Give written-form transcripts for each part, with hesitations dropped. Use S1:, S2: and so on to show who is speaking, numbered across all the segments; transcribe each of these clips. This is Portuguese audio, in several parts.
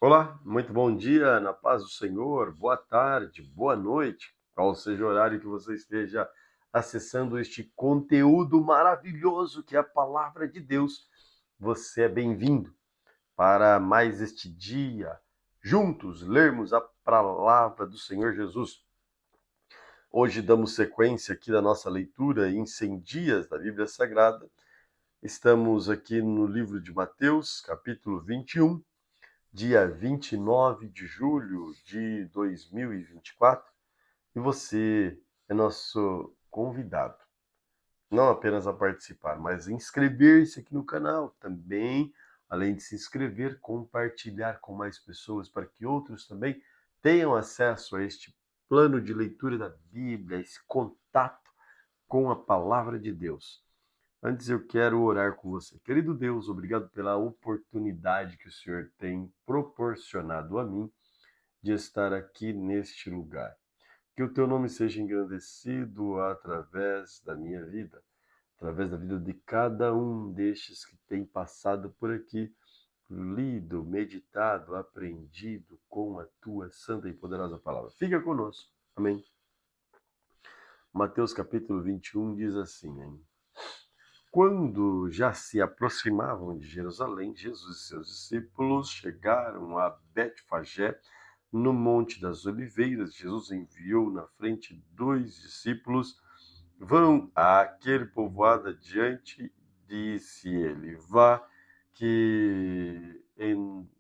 S1: Olá, muito bom dia, na paz do Senhor, boa tarde, boa noite, qual seja o horário que você esteja acessando este conteúdo maravilhoso que é a palavra de Deus. Você é bem-vindo para mais este dia, juntos lermos a palavra do Senhor Jesus. Hoje damos sequência aqui da nossa leitura em 100 dias da Bíblia Sagrada. Estamos aqui no livro de Mateus, capítulo 21, dia 29 de julho de 2024, e você é nosso convidado, não apenas a participar, mas a inscrever-se aqui no canal também, além de se inscrever, compartilhar com mais pessoas para que outros também tenham acesso a este plano de leitura da Bíblia, esse contato com a palavra de Deus. Antes eu quero orar com você. Querido Deus, obrigado pela oportunidade que o Senhor tem proporcionado a mim de estar aqui neste lugar. Que o teu nome seja engrandecido através da minha vida, através da vida de cada um destes que tem passado por aqui, lido, meditado, aprendido com a tua santa e poderosa palavra. Fica conosco. Amém. Mateus capítulo 21 diz assim, hein? Quando já se aproximavam de Jerusalém, Jesus e seus discípulos chegaram a Betfagé, no Monte das Oliveiras. Jesus enviou na frente 2 discípulos. Vão àquele povoado adiante, disse ele. Vá,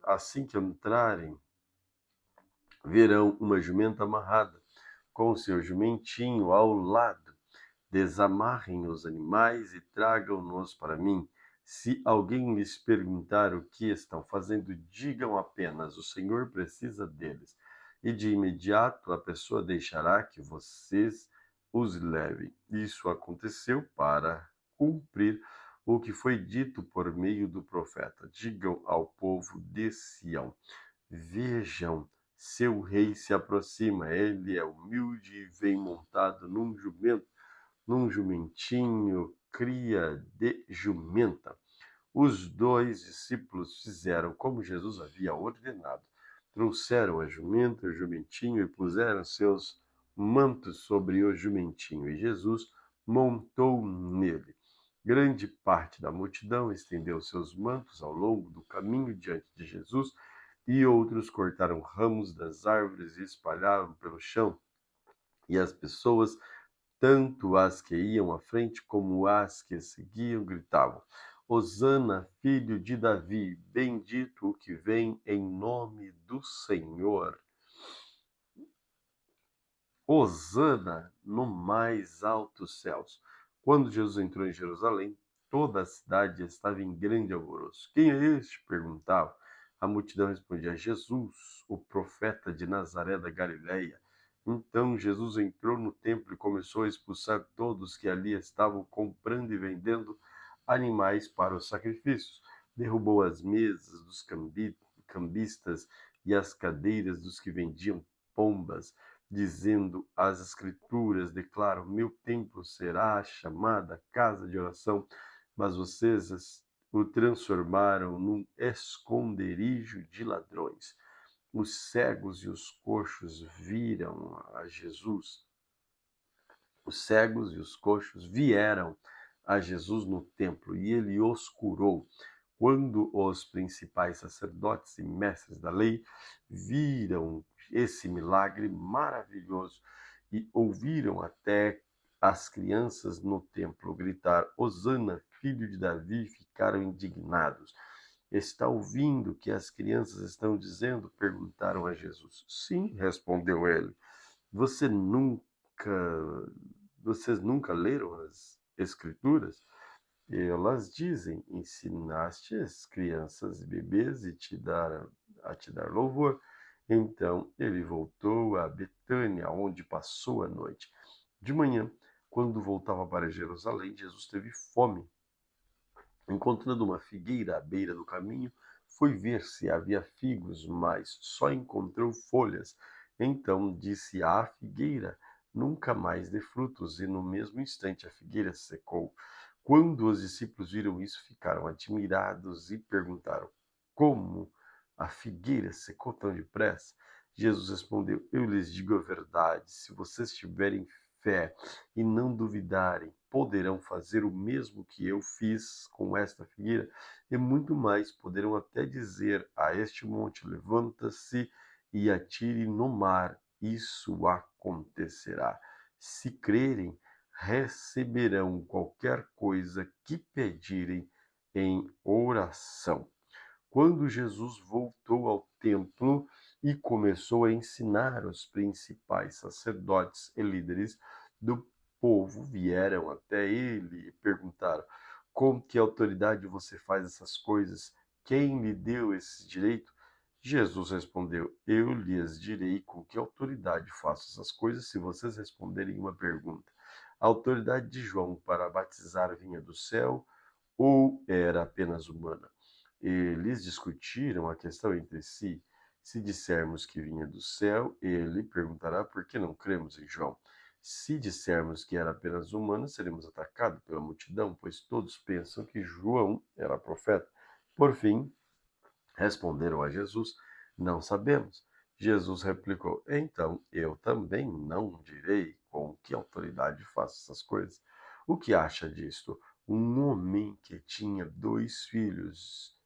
S1: assim que entrarem, verão uma jumenta amarrada, com seu jumentinho ao lado. Desamarrem os animais e tragam-nos para mim. Se alguém lhes perguntar o que estão fazendo, digam apenas: o Senhor precisa deles. E de imediato a pessoa deixará que vocês os levem. Isso aconteceu para cumprir o que foi dito por meio do profeta. Digam ao povo de Sião: vejam, seu rei se aproxima. Ele é humilde e vem montado num jumentinho, cria de jumenta. Os 2 discípulos fizeram como Jesus havia ordenado. Trouxeram a jumenta, o jumentinho, e puseram seus mantos sobre o jumentinho, e Jesus montou nele. Grande parte da multidão estendeu seus mantos ao longo do caminho diante de Jesus, e outros cortaram ramos das árvores e espalharam pelo chão. E as pessoas, tanto as que iam à frente como as que seguiam, gritavam: Hosana, filho de Davi, bendito o que vem em nome do Senhor. Hosana no mais altos céus. Quando Jesus entrou em Jerusalém, toda a cidade estava em grande alvoroço. Quem é este? Perguntava. A multidão respondia: Jesus, o profeta de Nazaré da Galileia. Então Jesus entrou no templo e começou a expulsar todos que ali estavam comprando e vendendo animais para os sacrifícios. Derrubou as mesas dos cambistas e as cadeiras dos que vendiam pombas, dizendo: as Escrituras declaram: meu templo será chamada casa de oração, mas vocês o transformaram num esconderijo de ladrões. Os cegos e os coxos viram a Jesus. Os cegos e os coxos vieram a Jesus no templo e ele os curou. Quando os principais sacerdotes e mestres da lei viram esse milagre maravilhoso e ouviram até as crianças no templo gritar: Hosana, filho de Davi, ficaram indignados. Está ouvindo o que as crianças estão dizendo? Perguntaram a Jesus. Sim, respondeu ele. Você nunca, vocês nunca leram as Escrituras? Elas dizem: ensinaste as crianças e bebês a te dar louvor. Então ele voltou a Betânia, onde passou a noite. De manhã, quando voltava para Jerusalém, Jesus teve fome. Encontrando uma figueira à beira do caminho, foi ver se havia figos, mas só encontrou folhas. Então disse à figueira: nunca mais dê frutos. E no mesmo instante a figueira secou. Quando os discípulos viram isso, ficaram admirados e perguntaram: como a figueira secou tão depressa? Jesus respondeu: Eu lhes digo a verdade, se vocês tiverem fé e não duvidarem, poderão fazer o mesmo que eu fiz com esta figueira, e muito mais, poderão até dizer a este monte: levanta-se e atire no mar, isso acontecerá. Se crerem, receberão qualquer coisa que pedirem em oração. Quando Jesus voltou ao templo e começou a ensinar, os principais sacerdotes e líderes do povo vieram até ele e perguntaram: com que autoridade você faz essas coisas? Quem lhe deu esse direito? Jesus respondeu: Eu lhes direi com que autoridade faço essas coisas se vocês responderem uma pergunta. A autoridade de João para batizar vinha do céu ou era apenas humana? Eles discutiram a questão entre si. Se dissermos que vinha do céu, ele perguntará por que não cremos em João. Se dissermos que era apenas humano, seremos atacados pela multidão, pois todos pensam que João era profeta. Por fim, responderam a Jesus: Não sabemos. Jesus replicou: Então eu também não direi com que autoridade faço essas coisas. O que acha disto? Um homem que tinha 2 filhos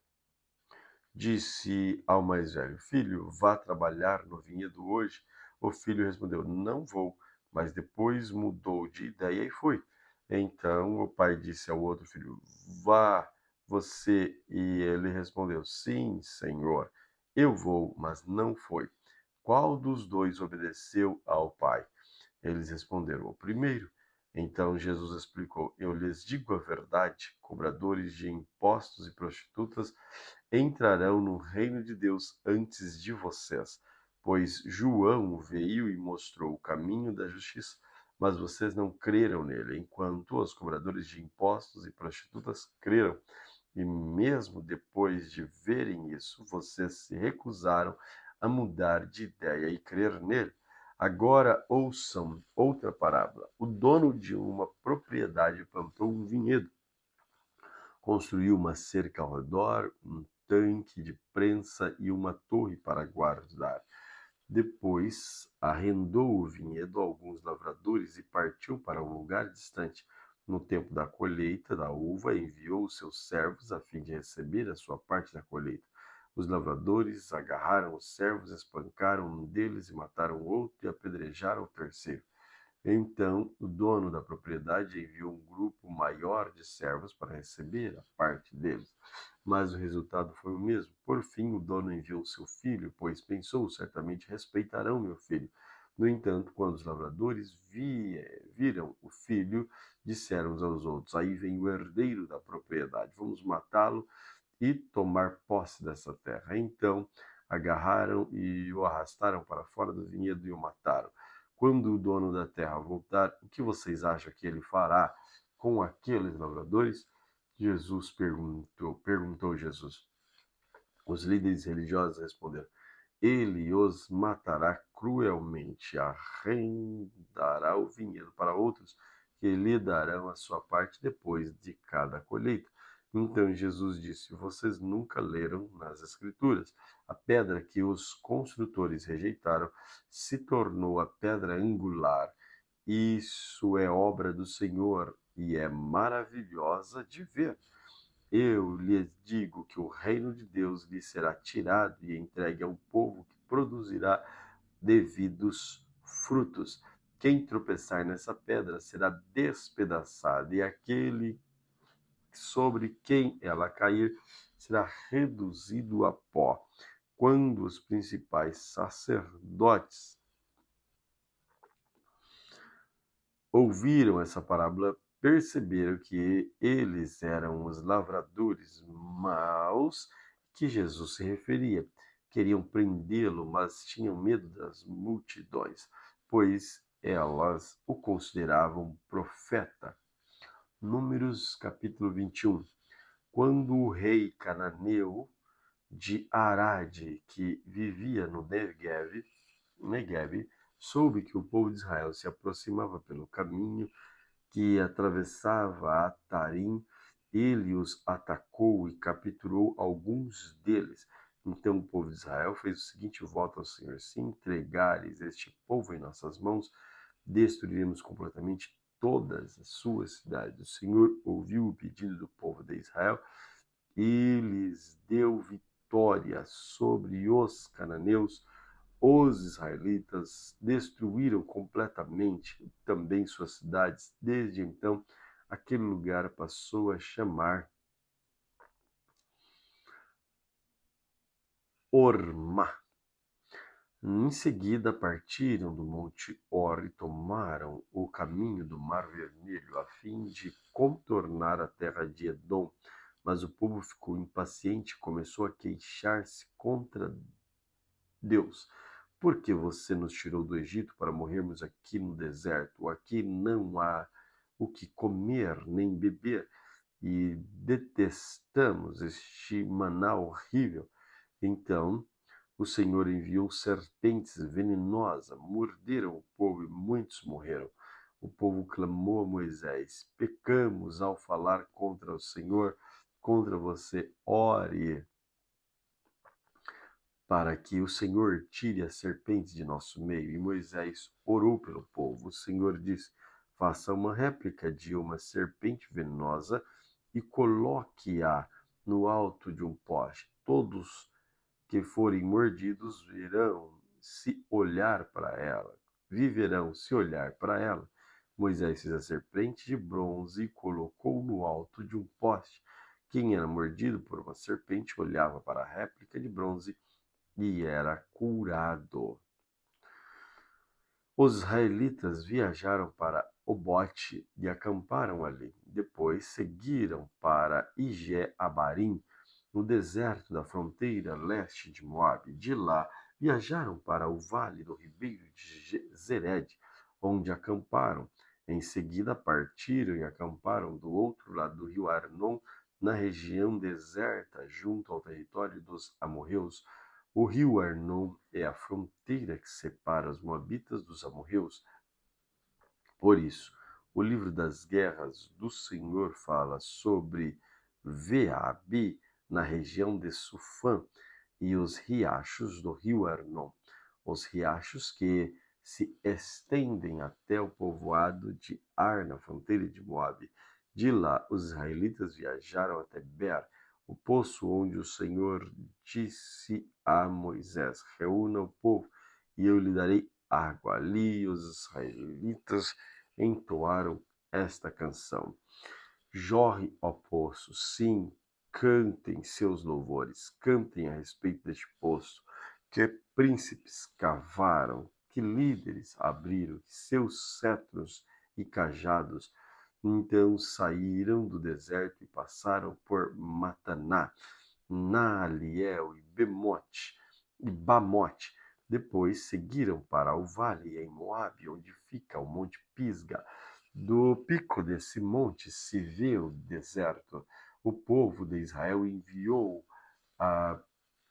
S1: disse ao mais velho: Filho, vá trabalhar no vinhedo hoje. O filho respondeu: Não vou. Mas depois mudou de ideia e foi. Então o pai disse ao outro filho: Vá você. E ele respondeu: Sim, senhor, eu vou. Mas não foi. Qual dos dois obedeceu ao pai? Eles responderam: O primeiro. Então Jesus explicou: Eu lhes digo a verdade: cobradores de impostos e prostitutas entrarão no reino de Deus antes de vocês. Pois João veio e mostrou o caminho da justiça, mas vocês não creram nele, enquanto os cobradores de impostos e prostitutas creram. E mesmo depois de verem isso, vocês se recusaram a mudar de ideia e crer nele. Agora ouçam outra parábola. O dono de uma propriedade plantou um vinhedo, construiu uma cerca ao redor, um tanque de prensa e uma torre para guardar. Depois arrendou o vinhedo a alguns lavradores e partiu para um lugar distante. No tempo da colheita da uva, enviou os seus servos a fim de receber a sua parte da colheita. Os lavradores agarraram os servos, espancaram um deles e mataram o outro e apedrejaram o terceiro. Então o dono da propriedade enviou um grupo maior de servos para receber a parte deles. Mas o resultado foi o mesmo. Por fim, o dono enviou seu filho, pois pensou: certamente respeitarão meu filho. No entanto, quando os lavradores viram o filho, disseram uns aos outros: Aí vem o herdeiro da propriedade, vamos matá-lo e tomar posse dessa terra. Então agarraram e o arrastaram para fora do vinhedo e o mataram. Quando o dono da terra voltar, o que vocês acham que ele fará com aqueles lavradores? Perguntou Jesus. Os líderes religiosos responderam: Ele os matará cruelmente, arrendará o vinhedo para outros que lhe darão a sua parte depois de cada colheita. Então Jesus disse: Vocês nunca leram nas Escrituras: a pedra que os construtores rejeitaram se tornou a pedra angular. Isso é obra do Senhor e é maravilhosa de ver. Eu lhes digo que o reino de Deus lhe será tirado e entregue a um povo que produzirá devidos frutos. Quem tropeçar nessa pedra será despedaçado, e aquele sobre quem ela cair será reduzido a pó. Quando os principais sacerdotes ouviram essa parábola, perceberam que eles eram os lavradores maus que Jesus se referia. Queriam prendê-lo, mas tinham medo das multidões, pois elas o consideravam profeta. Números capítulo 21. Quando o rei cananeu de Arade, que vivia no Negueb, soube que o povo de Israel se aproximava pelo caminho que atravessava Atarim, ele os atacou e capturou alguns deles. Então o povo de Israel fez o seguinte voto ao Senhor: se entregares este povo em nossas mãos, destruiremos completamente todas as suas cidades. O Senhor ouviu o pedido do povo de Israel e lhes deu vitória sobre os cananeus. Os israelitas destruíram completamente também suas cidades. Desde então, aquele lugar passou a chamar Ormá. Em seguida, partiram do Monte Or e tomaram o caminho do Mar Vermelho, a fim de contornar a terra de Edom. Mas o povo ficou impaciente e começou a queixar-se contra Deus. Por que você nos tirou do Egito para morrermos aqui no deserto? Aqui não há o que comer nem beber, e detestamos este maná horrível. Então o Senhor enviou serpentes venenosas, morderam o povo e muitos morreram. O povo clamou a Moisés: pecamos ao falar contra o Senhor, contra você. Ore para que o Senhor tire as serpentes de nosso meio. E Moisés orou pelo povo. O Senhor disse: faça uma réplica de uma serpente venenosa e coloque-a no alto de um poste. Todos que forem mordidos virão se olhar para ela, viverão se olhar para ela. Moisés fez a serpente de bronze e colocou no alto de um poste. Quem era mordido por uma serpente olhava para a réplica de bronze e era curado. Os israelitas viajaram para Obote e acamparam ali. Depois seguiram para Ije-Abarim, no deserto da fronteira leste de Moabe. De lá, viajaram para o vale do ribeiro de Zered, onde acamparam. Em seguida, partiram e acamparam do outro lado do rio Arnon, na região deserta, junto ao território dos amorreus. O rio Arnon é a fronteira que separa os moabitas dos amorreus. Por isso, o livro das guerras do Senhor fala sobre Veabe, na região de Sufã, e os riachos do rio Arnon, os riachos que se estendem até o povoado de Ar, na fronteira de Moabe. De lá, os israelitas viajaram até Ber, o poço onde o Senhor disse a Moisés: reúna o povo e eu lhe darei água. Ali os israelitas entoaram esta canção: jorre, ó poço, sim, cantem seus louvores, cantem a respeito deste poço, que príncipes cavaram, que líderes abriram, que seus cetros e cajados. Então saíram do deserto e passaram por Mataná, Naaliel e Bamote. Depois seguiram para o vale em Moabe, onde fica o Monte Pisga. Do pico desse monte se vê o deserto. O povo de Israel enviou a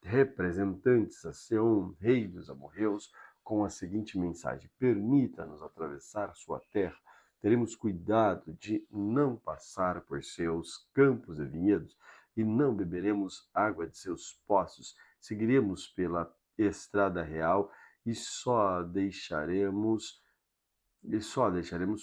S1: representantes a Seom, rei dos amorreus, com a seguinte mensagem: permita-nos atravessar sua terra. Teremos cuidado de não passar por seus campos e vinhedos e não beberemos água de seus poços. Seguiremos pela estrada real e só deixaremos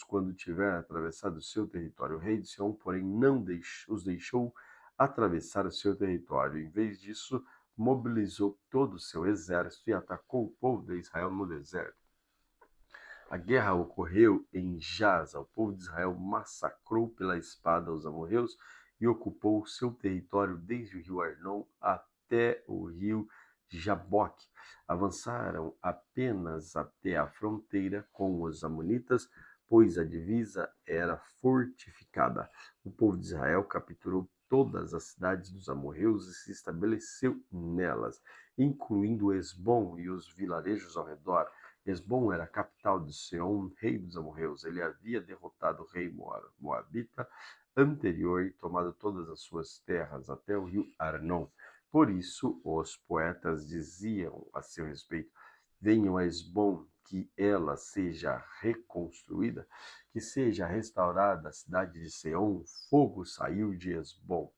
S1: quando tiver atravessado o seu território. O rei de Sião, porém, não os deixou atravessar o seu território. Em vez disso, mobilizou todo o seu exército e atacou o povo de Israel no deserto. A guerra ocorreu em Jaza. O povo de Israel massacrou pela espada os amorreus e ocupou o seu território desde o rio Arnon até o rio Jaboque. Avançaram apenas até a fronteira com os amonitas, pois a divisa era fortificada. O povo de Israel capturou todas as cidades dos amorreus e se estabeleceu nelas, incluindo Esbom e os vilarejos ao redor. Esbom era a capital de Seom, rei dos amorreus. Ele havia derrotado o rei moabita anterior e tomado todas as suas terras até o rio Arnon. Por isso, os poetas diziam a seu respeito: venham a Esbom, que ela seja reconstruída, que seja restaurada a cidade de Seom. Fogo saiu de Esbom.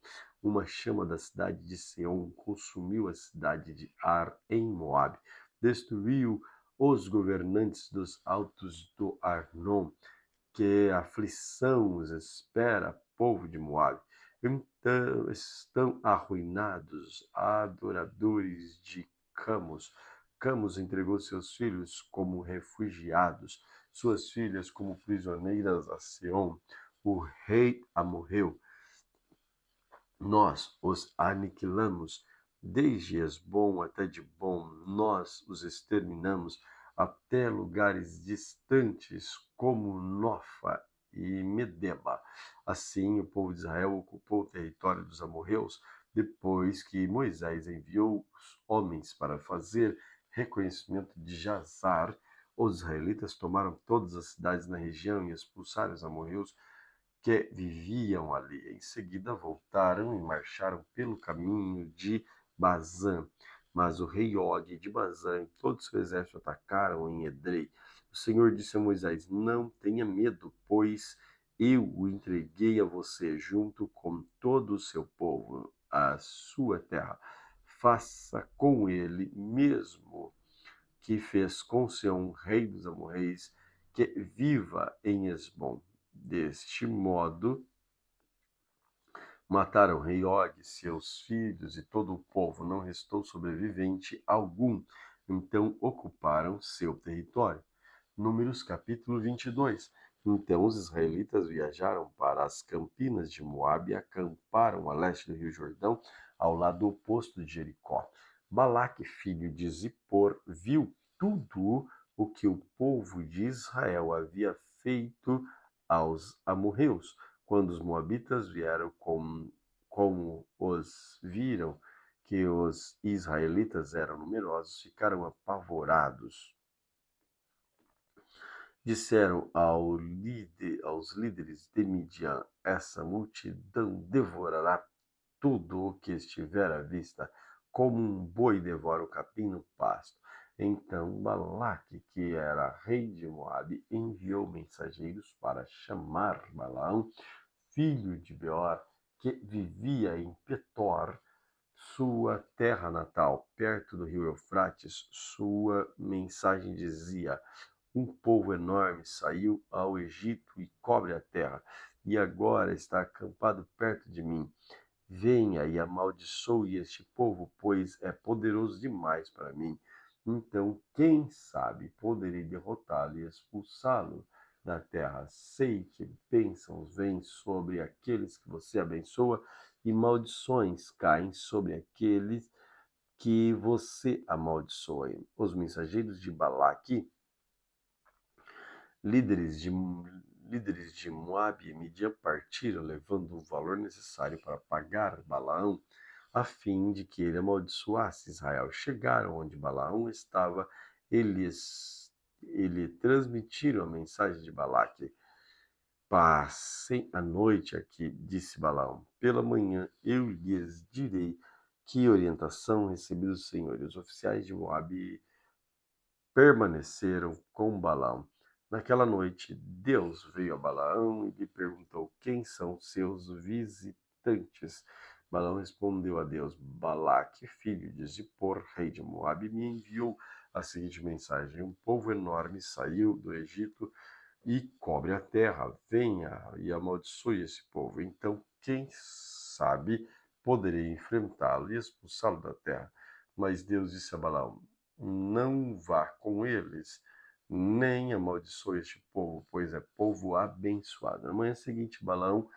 S1: uma chama da cidade de Seom consumiu a cidade de Ar em Moabe, destruiu os governantes dos altos do Arnon. Que aflição os espera, povo de Moabe. Então estão arruinados adoradores de Camos. Camos entregou seus filhos como refugiados, suas filhas como prisioneiras a Seom. O rei a morreu. Nós os aniquilamos, desde Esbom até Dibom, nós os exterminamos, até lugares distantes como Nofa e Medeba. Assim, o povo de Israel ocupou o território dos amorreus, depois que Moisés enviou os homens para fazer reconhecimento de Jazar. Os israelitas tomaram todas as cidades na região e expulsaram os amorreus que viviam ali. Em seguida voltaram e marcharam pelo caminho de Bazã. Mas o rei Og de Bazã e todo o seu exército atacaram em Edrei. O Senhor disse a Moisés: não tenha medo, pois eu o entreguei a você junto com todo o seu povo, a sua terra. Faça com ele mesmo que fez com Seom, rei dos amorreus, que viva em Esbom. Deste modo, mataram rei Og, seus filhos e todo o povo, não restou sobrevivente algum. Então ocuparam seu território. Números capítulo 22. Então os israelitas viajaram para as campinas de Moabe e acamparam a leste do rio Jordão, ao lado oposto de Jericó. Balaque, filho de Zippor, viu tudo o que o povo de Israel havia feito aos amorreus. Quando os moabitas vieram como os viram que os israelitas eram numerosos, ficaram apavorados. Disseram aos líderes de Midian: essa multidão devorará tudo o que estiver à vista, como um boi devora o capim no pasto. Então Balaque, que era rei de Moabe, enviou mensageiros para chamar Balaão, filho de Beor, que vivia em Petor, sua terra natal, perto do rio Eufrates. Sua mensagem dizia: um povo enorme saiu ao Egito e cobre a terra, e agora está acampado perto de mim. Venha e amaldiçoe este povo, pois é poderoso demais para mim. Então, quem sabe, poderei derrotá-lo e expulsá-lo da terra. Sei que bênçãos vêm sobre aqueles que você abençoa e maldições caem sobre aqueles que você amaldiçoa. Os mensageiros de Balaque, líderes de Moabe e Midian partiram, levando o valor necessário para pagar Balaão, a fim de que ele amaldiçoasse Israel. Chegaram onde Balaão estava, ele transmitiram a mensagem de Balaque: passem a noite aqui, disse Balaão. Pela manhã eu lhes direi que orientação recebi do Senhor. E os oficiais de Moabe permaneceram com Balaão. Naquela noite, Deus veio a Balaão e lhe perguntou: quem são seus visitantes? Balaão respondeu a Deus: Balaque, filho de Zippor, rei de Moabe, me enviou a seguinte mensagem: um povo enorme saiu do Egito e cobre a terra. Venha e amaldiçoe esse povo. Então, quem sabe, poderei enfrentá-lo e expulsá-lo da terra. Mas Deus disse a Balaão: não vá com eles, nem amaldiçoe este povo, pois é povo abençoado. Na manhã seguinte, Balaão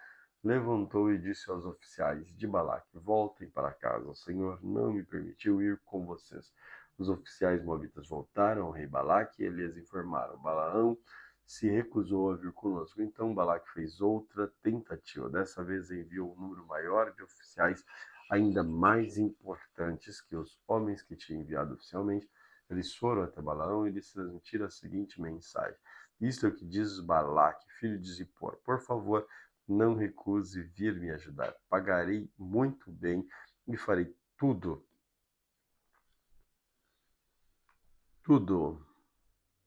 S1: levantou e disse aos oficiais de Balaque: voltem para casa, o Senhor não me permitiu ir com vocês. Os oficiais moabitas voltaram ao rei Balaque e lhes informaram: Balaão se recusou a vir conosco. Então Balaque fez outra tentativa. Dessa vez enviou um número maior de oficiais, ainda mais importantes que os homens que tinha enviado oficialmente. Eles foram até Balaão e lhes transmitiram a seguinte mensagem: isto é o que diz Balaque, filho de Zippor: por favor, não recuse vir me ajudar. Pagarei muito bem e farei tudo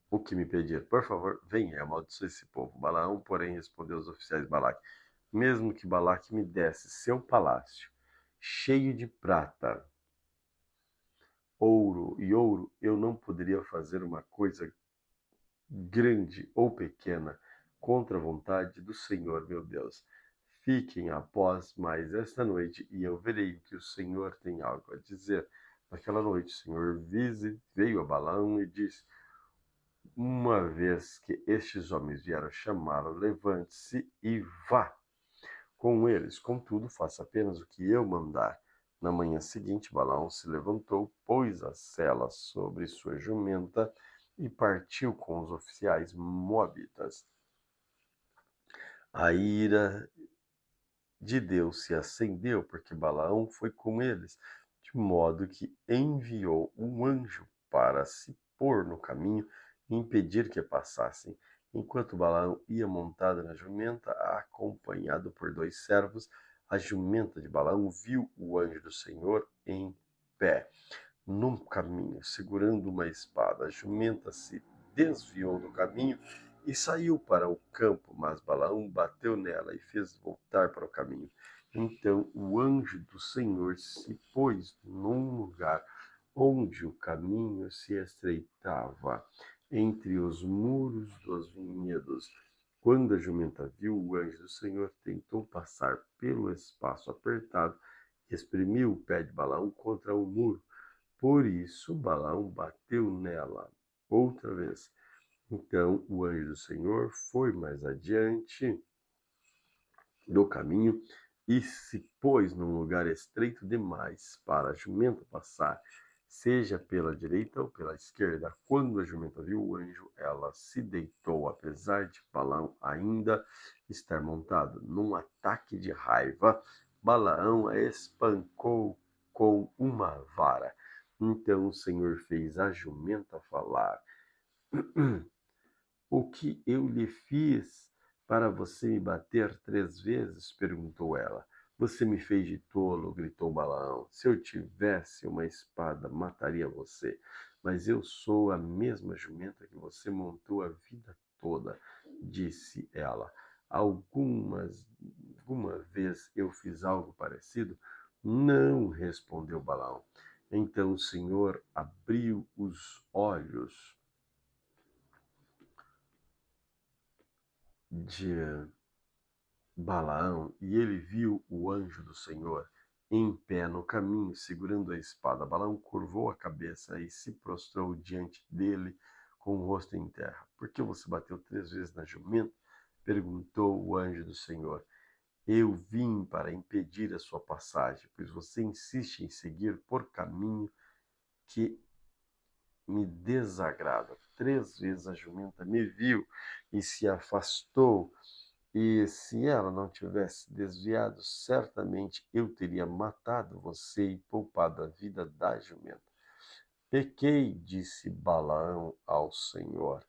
S1: o que me pedir. Por favor, venha e amaldiçoe esse povo. Balaão, porém, respondeu aos oficiais de Balaque: mesmo que Balaque me desse seu palácio cheio de prata, ouro, eu não poderia fazer uma coisa grande ou pequena contra a vontade do Senhor meu Deus. Fiquem após mais esta noite, e eu verei que o Senhor tem algo a dizer. Naquela noite, o Senhor veio a Balaão e disse: uma vez que estes homens vieram chamá-lo, levante-se e vá com eles. Contudo, faça apenas o que eu mandar. Na manhã seguinte, Balaão se levantou, pôs a sela sobre sua jumenta e partiu com os oficiais moabitas. A ira de Deus se acendeu, porque Balaão foi com eles, de modo que enviou um anjo para se pôr no caminho e impedir que passassem. Enquanto Balaão ia montado na jumenta, acompanhado por 2 servos, a jumenta de Balaão viu o anjo do Senhor em pé no caminho, segurando uma espada. A jumenta se desviou do caminho e saiu para o campo, mas Balaão bateu nela e fez voltar para o caminho. Então o anjo do Senhor se pôs num lugar onde o caminho se estreitava entre os muros dos vinhedos. Quando a jumenta viu o anjo do Senhor, tentou passar pelo espaço apertado e espremiu o pé de Balaão contra o muro. Por isso Balaão bateu nela outra vez. Então o anjo do Senhor foi mais adiante do caminho e se pôs num lugar estreito demais para a jumenta passar, seja pela direita ou pela esquerda. Quando a jumenta viu o anjo, ela se deitou, apesar de Balaão ainda estar montado. Num ataque de raiva, Balaão a espancou com uma vara. Então o Senhor fez a jumenta falar: o que eu lhe fiz para você me bater 3 vezes? Perguntou ela. Você me fez de tolo, gritou Balaão. Se eu tivesse uma espada, mataria você. Mas eu sou a mesma jumenta que você montou a vida toda, disse ela. Alguma vez eu fiz algo parecido? Não, respondeu Balaão. Então o Senhor abriu os olhos de Balaão, e ele viu o anjo do Senhor em pé no caminho, segurando a espada. Balaão curvou a cabeça e se prostrou diante dele com o rosto em terra. Por que você bateu 3 vezes na jumenta? Perguntou o anjo do Senhor. Eu vim para impedir a sua passagem, pois você insiste em seguir por caminho que me desagrada. 3 vezes a jumenta me viu e se afastou. E se ela não tivesse desviado, certamente eu teria matado você e poupado a vida da jumenta. Pequei, disse Balaão ao Senhor.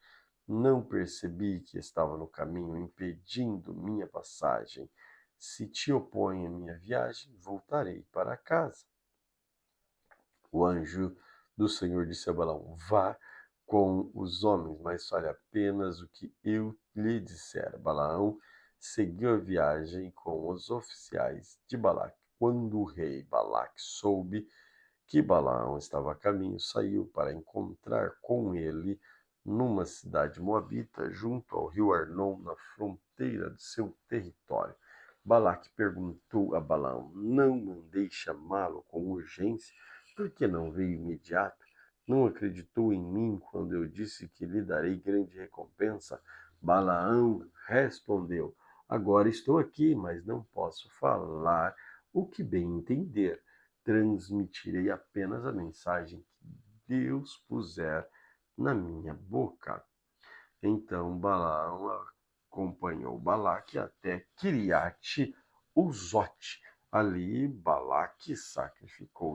S1: Não percebi que estava no caminho, impedindo minha passagem. Se te opõe a minha viagem, voltarei para casa. O anjo do Senhor disse a Balaão: vá com os homens, mas fale apenas o que eu lhe disser. Balaão seguiu a viagem com os oficiais de Balaque. Quando o rei Balaque soube que Balaão estava a caminho, saiu para encontrar com ele numa cidade moabita, junto ao rio Arnon, na fronteira de seu território. Balaque perguntou a Balaão: não mandei chamá-lo com urgência? Por que não veio imediato? Não acreditou em mim quando eu disse que lhe darei grande recompensa? Balaão respondeu: agora estou aqui, mas não posso falar o que bem entender. Transmitirei apenas a mensagem que Deus puser na minha boca. Então Balaão acompanhou Balaque até Quiriate Uzote. Ali Balaque sacrificou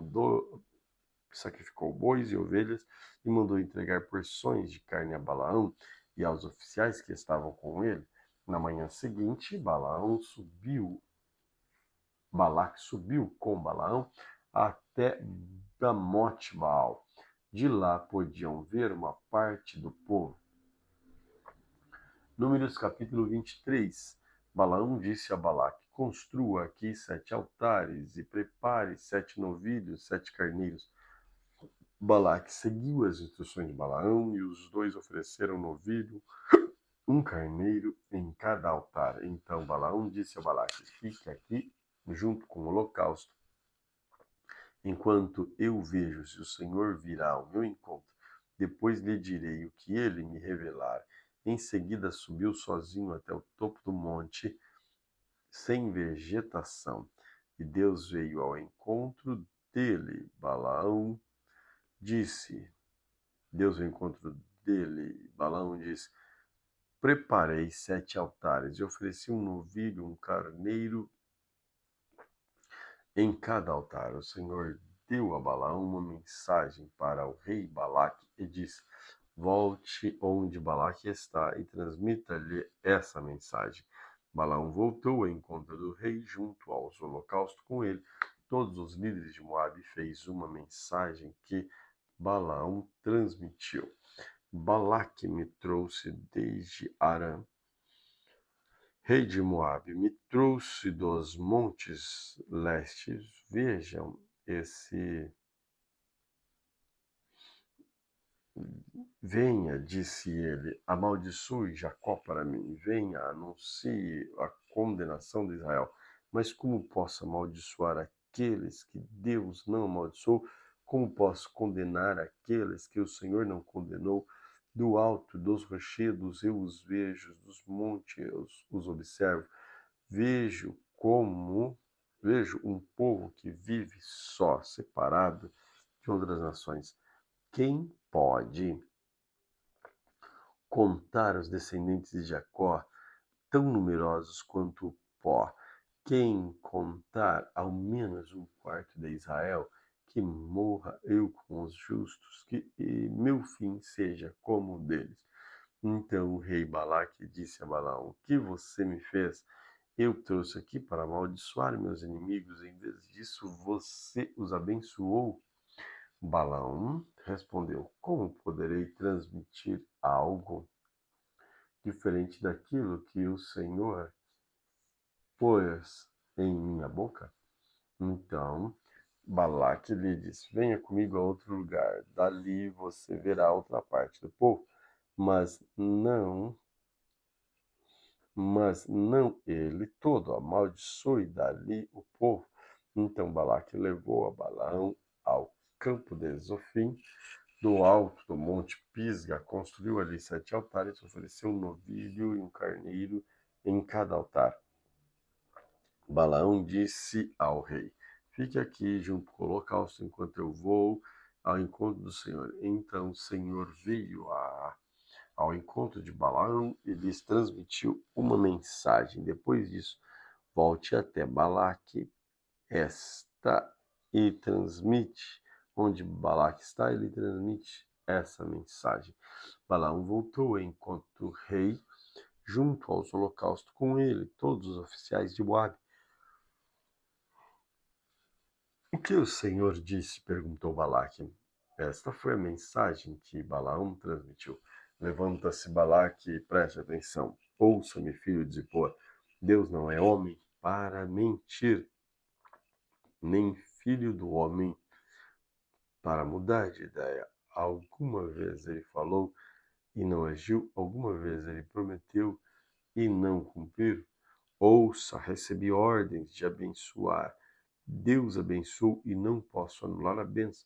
S1: bois e ovelhas e mandou entregar porções de carne a Balaão e aos oficiais que estavam com ele. Na manhã seguinte, Balaque subiu com Balaão até Bamote Baal. De lá podiam ver uma parte do povo. Números capítulo 23. Balaão disse a Balaque: construa aqui 7 altares e prepare 7 novilhos, 7 carneiros. Balaque seguiu as instruções de Balaão e os dois ofereceram um novilho, um carneiro em cada altar. Então Balaão disse a Balaque: fique aqui junto com o holocausto, enquanto eu vejo se o Senhor virá ao meu encontro. Depois lhe direi o que ele me revelar. Em seguida subiu sozinho até o topo do monte, sem vegetação, e Deus veio ao encontro dele. Balaão disse, Deus veio ao encontro dele. Balaão disse: preparei 7 altares e ofereci um novilho, um carneiro em cada altar. O Senhor deu a Balaão uma mensagem para o rei Balaque e disse: volte onde Balaque está e transmita-lhe essa mensagem. Balaão voltou ao encontro do rei junto aos holocaustos com ele. Todos os líderes de Moabe fez uma mensagem que Balaão transmitiu. Balaque me trouxe desde Arã, rei de Moabe, me trouxe dos montes lestes. Vejam venha, disse ele, amaldiçoe Jacó para mim, venha, anuncie a condenação de Israel. Mas como posso amaldiçoar aqueles que Deus não amaldiçoou? Como posso condenar aqueles que o Senhor não condenou? Do alto dos rochedos eu os vejo, dos montes eu os observo. Vejo um povo que vive só, separado de outras nações. Quem pode contar os descendentes de Jacó, tão numerosos quanto o pó? Quem contar ao menos um quarto de Israel, que morra eu com os justos, que meu fim seja como o deles. Então o rei Balaque disse a Balaão: o que você me fez? Eu trouxe aqui para amaldiçoar meus inimigos, em vez disso você os abençoou. Balaão respondeu: como poderei transmitir algo diferente daquilo que o Senhor pôs em minha boca? Então Balaque lhe disse: venha comigo a outro lugar, dali você verá outra parte do povo, mas não ele todo, amaldiçoe dali o povo. Então Balaque levou a Balaão ao campo de Zofim, do alto do monte Pisga, construiu ali 7 altares, ofereceu um novilho e um carneiro em cada altar. Balaão disse ao rei: fique aqui junto com o holocausto enquanto eu vou ao encontro do Senhor. Então o Senhor veio ao encontro de Balaão e lhes transmitiu uma mensagem. Depois disso, volte até Balaque e transmite. Onde Balaque está, ele transmite essa mensagem. Balaão voltou ao encontro do rei, junto aos holocaustos com ele, todos os oficiais de Moabe. O que o Senhor disse? Perguntou Balaque. Esta foi a mensagem que Balaão transmitiu. Levanta-se, Balaque, e preste atenção. Ouça-me, filho de Zippor. Deus não é homem para mentir, nem filho do homem para mudar de ideia. Alguma vez ele falou e não agiu? Alguma vez ele prometeu e não cumpriu? Ouça, recebi ordens de abençoar. Deus abençoou e não posso anular a bênção.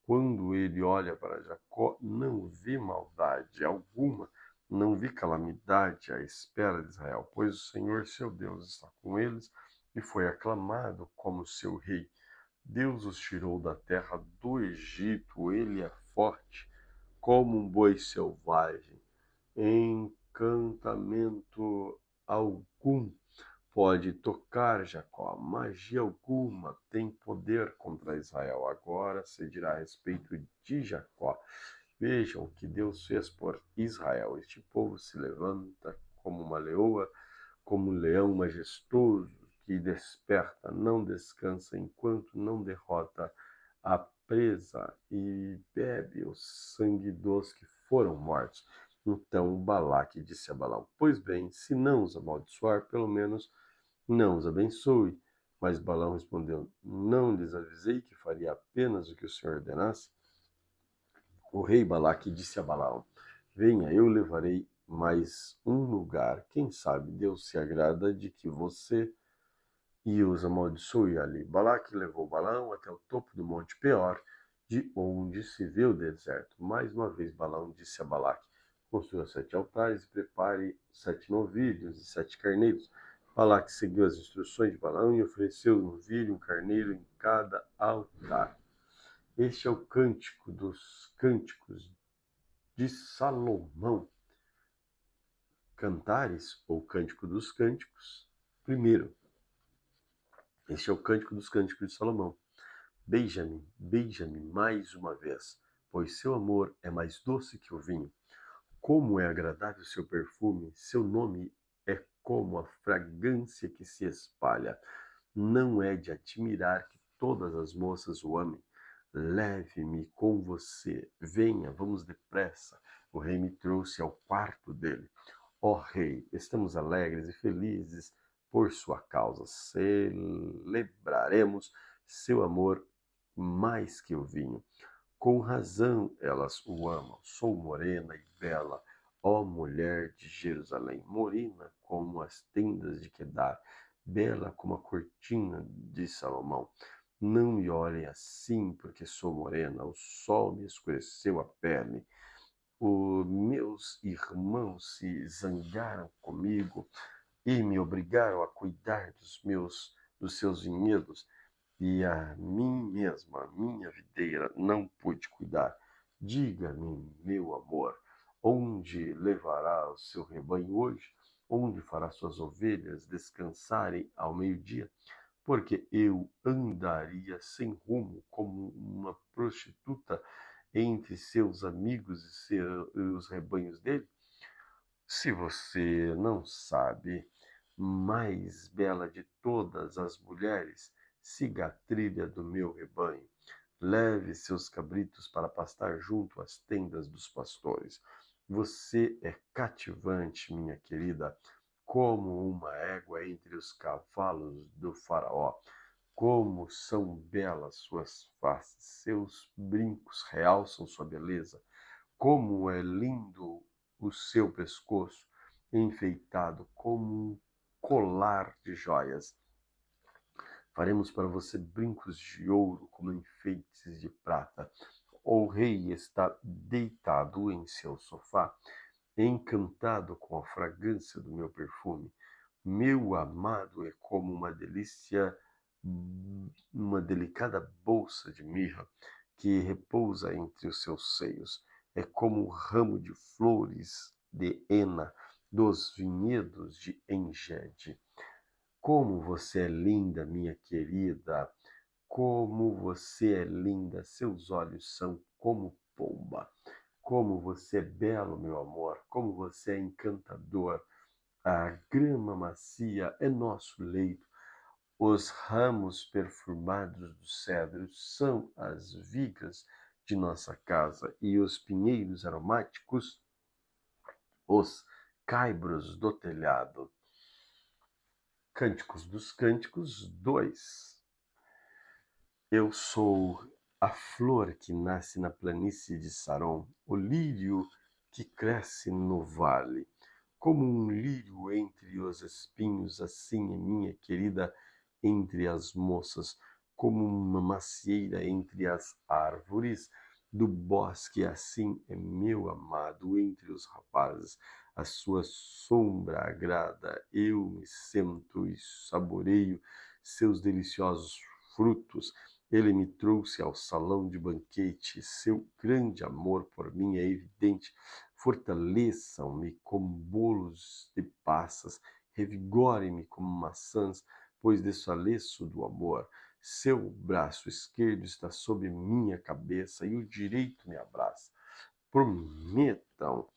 S1: Quando ele olha para Jacó, não vê maldade alguma, não vê calamidade à espera de Israel, pois o Senhor, seu Deus, está com eles e foi aclamado como seu rei. Deus os tirou da terra do Egito, ele é forte como um boi selvagem. Encantamento algum pode tocar Jacó, magia alguma tem poder contra Israel. Agora se dirá a respeito de Jacó: vejam o que Deus fez por Israel. Este povo se levanta como uma leoa, como um leão majestoso que desperta, não descansa enquanto não derrota a presa e bebe o sangue dos que foram mortos. Então Balaque disse a Balaão: pois bem, se não os amaldiçoar, pelo menos não os abençoe. Mas Balaão respondeu: não lhes avisei que faria apenas o que o Senhor ordenasse? O rei Balaque disse a Balaão: venha, eu levarei mais um lugar. Quem sabe Deus se agrada de que você e os amaldiçoe ali. Balaque levou Balaão até o topo do monte Peor, de onde se vê o deserto. Mais uma vez Balaão disse a Balaque: construa 7 altares e prepare 7 novilhos e 7 carneiros. Balaque seguiu as instruções de Balaão e ofereceu um novilho e um carneiro em cada altar. Este é o cântico dos cânticos de Salomão. Cantares, ou Cântico dos Cânticos. Primeiro, este é o Cântico dos Cânticos de Salomão. Beija-me, beija-me mais uma vez, pois seu amor é mais doce que o vinho. Como é agradável seu perfume, seu nome é como a fragrância que se espalha. Não é de admirar que todas as moças o amem. Leve-me com você, venha, vamos depressa. O rei me trouxe ao quarto dele. Ó rei, estamos alegres e felizes por sua causa. Celebraremos seu amor mais que o vinho. Com razão elas o amam. Sou morena e bela, ó mulher de Jerusalém, morena como as tendas de Quedar, bela como a cortina de Salomão. Não me olhem assim, porque sou morena, o sol me escureceu a pele. Os meus irmãos se zangaram comigo e me obrigaram a cuidar dos seus vinhedos, e a mim mesma, a minha videira, não pude cuidar. Diga-me, meu amor, onde levará o seu rebanho hoje? Onde fará suas ovelhas descansarem ao meio-dia? Porque eu andaria sem rumo como uma prostituta entre seus amigos e os rebanhos dele? Se você não sabe, mais bela de todas as mulheres, siga a trilha do meu rebanho. Leve seus cabritos para pastar junto às tendas dos pastores. Você é cativante, minha querida, como uma égua entre os cavalos do faraó. Como são belas suas faces, seus brincos realçam sua beleza. Como é lindo o seu pescoço, enfeitado como um colar de joias. Faremos para você brincos de ouro como enfeites de prata. O rei está deitado em seu sofá, encantado com a fragrância do meu perfume. Meu amado é como uma delicada bolsa de mirra que repousa entre os seus seios. É como um ramo de flores de hena dos vinhedos de Engedi. Como você é linda, minha querida! Como você é linda! Seus olhos são como pomba. Como você é belo, meu amor! Como você é encantador! A grama macia é nosso leito. Os ramos perfumados do cedro são as vigas de nossa casa, e os pinheiros aromáticos, os caibros do telhado. Cânticos dos Cânticos 2. Eu sou a flor que nasce na planície de Saron, o lírio que cresce no vale. Como um lírio entre os espinhos, assim é minha querida entre as moças, como uma macieira entre as árvores do bosque, assim é meu amado entre os rapazes. A sua sombra agrada, eu me sento e saboreio seus deliciosos frutos. Ele me trouxe ao salão de banquete, seu grande amor por mim é evidente. Fortaleçam-me como bolos de passas, revigorem-me como maçãs, pois desfaleço do amor. Seu braço esquerdo está sobre minha cabeça e o direito me abraça. Prometam,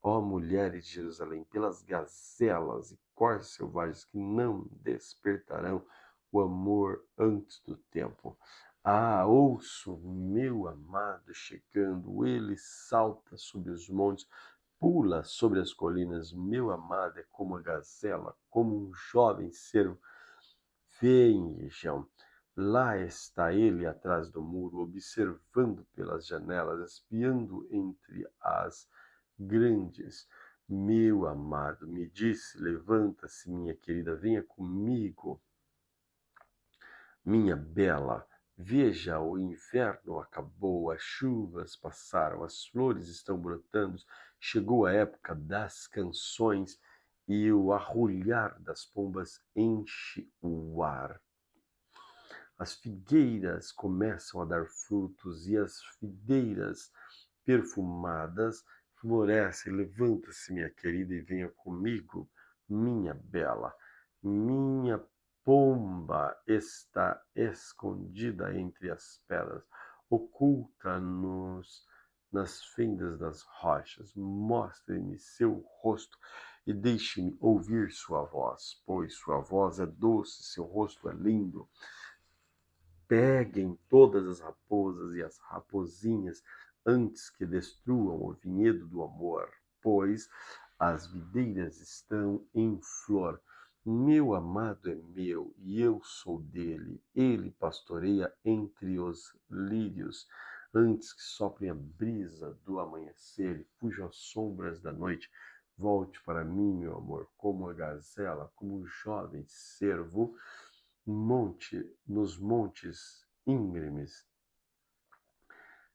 S1: ó mulheres de Jerusalém, pelas gazelas e corças selvagens que não despertarão o amor antes do tempo. Ah, ouço meu amado chegando, ele salta sobre os montes, pula sobre as colinas. Meu amado é como a gazela, como um jovem cervo Vejam, lá está ele atrás do muro, observando pelas janelas, espiando entre as grandes. Meu amado, me disse: levanta-se, minha querida, venha comigo. Minha bela, veja, o inverno acabou, as chuvas passaram, as flores estão brotando, chegou a época das canções e o arrulhar das pombas enche o ar. As figueiras começam a dar frutos e as videiras perfumadas florescem. Levanta-se, minha querida, e venha comigo, minha bela. Minha pomba está escondida entre as pedras, oculta nas fendas das rochas. Mostre-me seu rosto e deixe-me ouvir sua voz, pois sua voz é doce, seu rosto é lindo. Peguem todas as raposas e as raposinhas antes que destruam o vinhedo do amor, pois as videiras estão em flor. Meu amado é meu e eu sou dele. Ele pastoreia entre os lírios. Antes que soprem a brisa do amanhecer e fujam as sombras da noite, volte para mim, meu amor, como a gazela, como um jovem cervo nos montes íngremes.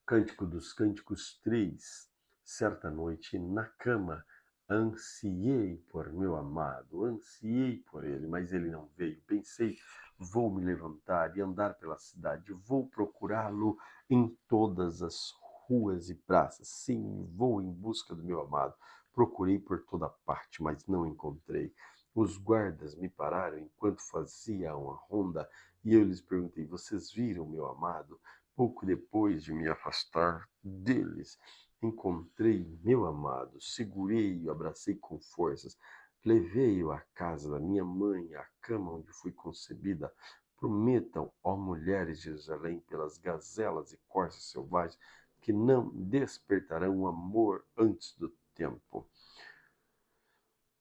S1: Cântico dos Cânticos 3. Certa noite, na cama, ansiei por meu amado, ansiei por ele, mas ele não veio. Pensei, vou me levantar e andar pela cidade, vou procurá-lo em todas as ruas e praças. Sim, vou em busca do meu amado. Procurei por toda parte, mas não encontrei. Os guardas me pararam enquanto fazia uma ronda e eu lhes perguntei: vocês viram meu amado? Pouco depois de me afastar deles, encontrei meu amado, segurei-o, abracei com forças, levei-o à casa da minha mãe, à cama onde fui concebida. Prometam, ó mulheres de Jerusalém, pelas gazelas e corças selvagens, que não despertarão o amor antes do tempo.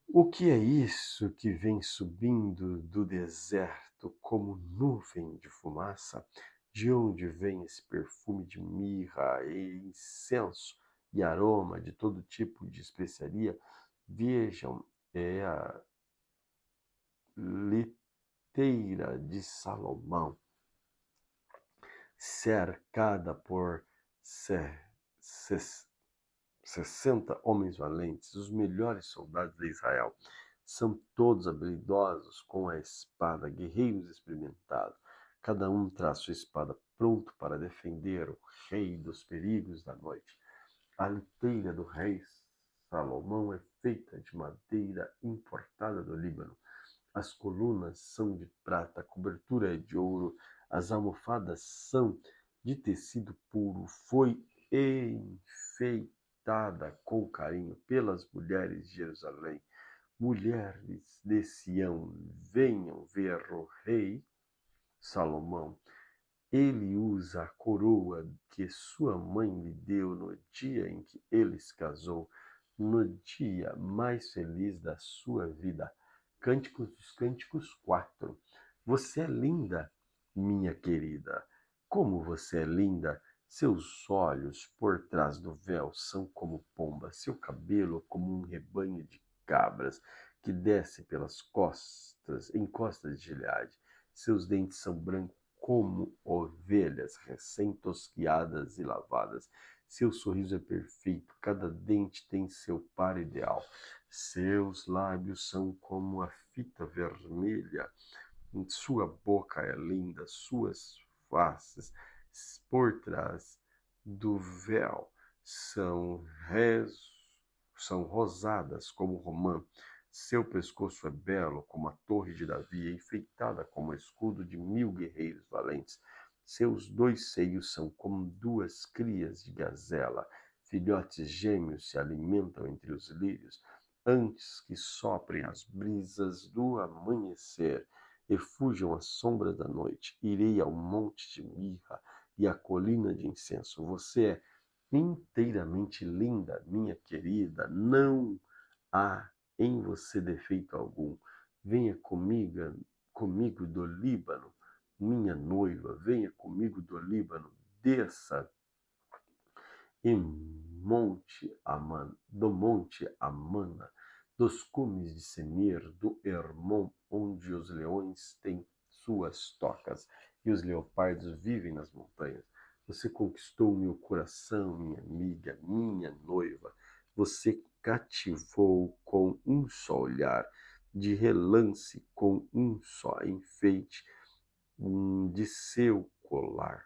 S1: O que é isso que vem subindo do deserto como nuvem de fumaça? De onde vem esse perfume de mirra e incenso e aroma de todo tipo de especiaria? Vejam, é a liteira de Salomão, cercada por 60 homens valentes, os melhores soldados de Israel. São todos habilidosos com a espada, guerreiros experimentados. Cada um traz sua espada pronto para defender o rei dos perigos da noite. A liteira do rei Salomão é feita de madeira importada do Líbano. As colunas são de prata, a cobertura é de ouro, as almofadas são de tecido puro. Foi enfeitada com carinho pelas mulheres de Jerusalém. Mulheres de Sião, venham ver o rei Salomão. Ele usa a coroa que sua mãe lhe deu no dia em que ele se casou, no dia mais feliz da sua vida. Cânticos dos Cânticos 4. Você é linda, minha querida. Como você é linda! Seus olhos por trás do véu são como pombas, seu cabelo como um rebanho de cabras que desce pelas costas, em costas de Gileade. Seus dentes são brancos como ovelhas recém-tosquiadas e lavadas. Seu sorriso é perfeito, cada dente tem seu par ideal. Seus lábios são como a fita vermelha. Sua boca é linda, suas faces por trás do véu são, são rosadas como romã. Seu pescoço é belo como a torre de Davi, enfeitada como o escudo de 1000 guerreiros valentes. Seus 2 seios são como 2 crias de gazela. Filhotes gêmeos se alimentam entre os lírios. Antes que soprem as brisas do amanhecer e fujam as sombras da noite, irei ao monte de mirra e à colina de incenso. Você é inteiramente linda, minha querida. Não há em você defeito algum. Venha comigo, comigo do Líbano, minha noiva, venha comigo do Líbano, desça do monte Amana, dos cumes de Senir, do Hermon, onde os leões têm suas tocas e os leopardos vivem nas montanhas. Você conquistou meu coração, minha amiga, minha noiva. Você cativou com um só olhar, de relance com um só enfeite de seu colar.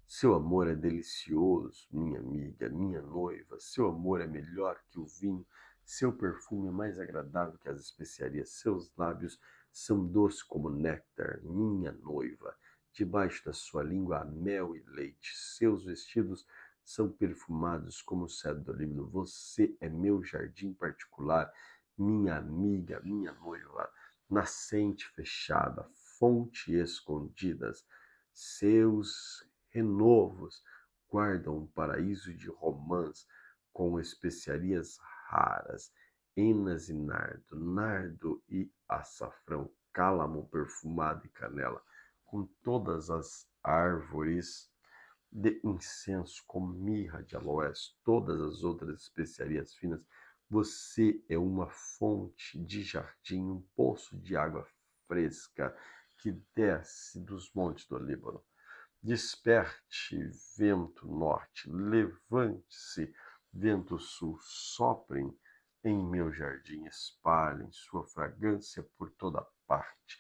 S1: Seu amor é delicioso, minha amiga, minha noiva. Seu amor é melhor que o vinho. Seu perfume é mais agradável que as especiarias. Seus lábios são doces como néctar, minha noiva. Debaixo da sua língua há mel e leite. Seus vestidos são perfumados como o cedro do Líbano. Você é meu jardim particular, minha amiga, minha noiva. Nascente fechada, fonte escondidas. Seus renovos guardam um paraíso de romãs com especiarias raras, enas e nardo e açafrão, cálamo perfumado e canela, com todas as árvores de incenso, com mirra de aloés, todas as outras especiarias finas. Você é uma fonte de jardim, um poço de água fresca que desce dos montes do Líbano. Desperte, vento norte, levante-se, vento sul, soprem em meu jardim, espalhem sua fragrância por toda parte.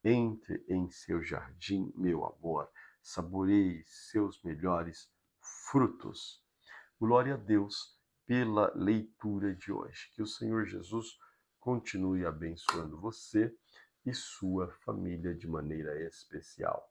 S1: Entre em seu jardim, meu amor, saboreie seus melhores frutos. Glória a Deus pela leitura de hoje. Que o Senhor Jesus continue abençoando você e sua família de maneira especial.